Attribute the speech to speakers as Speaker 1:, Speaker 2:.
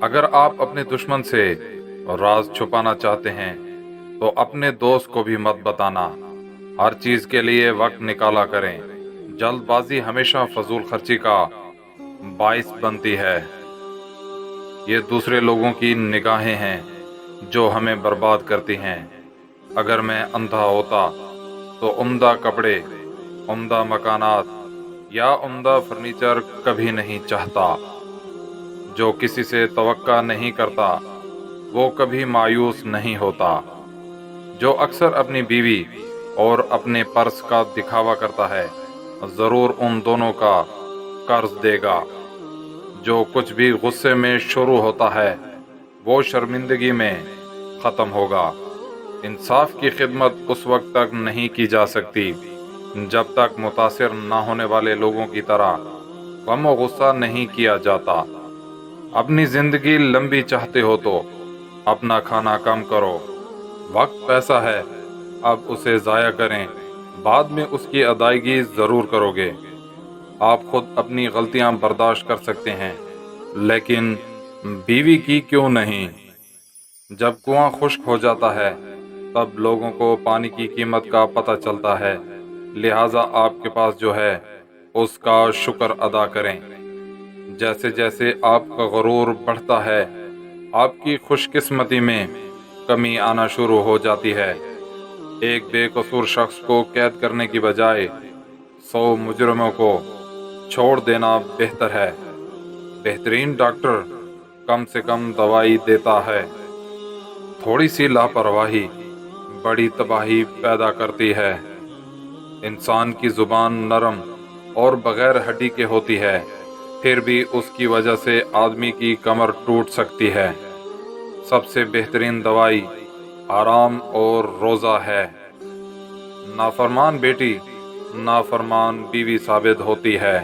Speaker 1: اگر آپ اپنے دشمن سے راز چھپانا چاہتے ہیں تو اپنے دوست کو بھی مت بتانا۔ ہر چیز کے لیے وقت نکالا کریں۔ جلد بازی ہمیشہ فضول خرچی کا باعث بنتی ہے۔ یہ دوسرے لوگوں کی نگاہیں ہیں جو ہمیں برباد کرتی ہیں۔ اگر میں اندھا ہوتا تو عمدہ کپڑے، عمدہ مکانات یا عمدہ فرنیچر کبھی نہیں چاہتا۔ جو کسی سے توقع نہیں کرتا وہ کبھی مایوس نہیں ہوتا۔ جو اکثر اپنی بیوی اور اپنے پرس کا دکھاوا کرتا ہے ضرور ان دونوں کا قرض دے گا۔ جو کچھ بھی غصے میں شروع ہوتا ہے وہ شرمندگی میں ختم ہوگا۔ انصاف کی خدمت اس وقت تک نہیں کی جا سکتی جب تک متاثر نہ ہونے والے لوگوں کی طرح غم و غصہ نہیں کیا جاتا۔ اپنی زندگی لمبی چاہتے ہو تو اپنا کھانا کم کرو۔ وقت پیسہ ہے، اب اسے ضائع کریں، بعد میں اس کی ادائیگی ضرور کرو گے۔ آپ خود اپنی غلطیاں برداشت کر سکتے ہیں لیکن بیوی کی کیوں نہیں؟ جب کنواں خشک ہو جاتا ہے تب لوگوں کو پانی کی قیمت کا پتہ چلتا ہے، لہٰذا آپ کے پاس جو ہے اس کا شکر ادا کریں۔ جیسے جیسے آپ کا غرور بڑھتا ہے آپ کی خوش قسمتی میں کمی آنا شروع ہو جاتی ہے۔ ایک بے قصور شخص کو قید کرنے کی بجائے 100 مجرموں کو چھوڑ دینا بہتر ہے۔ بہترین ڈاکٹر کم سے کم دوائی دیتا ہے۔ تھوڑی سی لاپرواہی بڑی تباہی پیدا کرتی ہے۔ انسان کی زبان نرم اور بغیر ہڈی کے ہوتی ہے، پھر بھی اس کی وجہ سے آدمی کی کمر ٹوٹ سکتی ہے۔ سب سے بہترین دوائی آرام اور روزہ ہے۔ نافرمان بیٹی نافرمان بیوی ثابت ہوتی ہے۔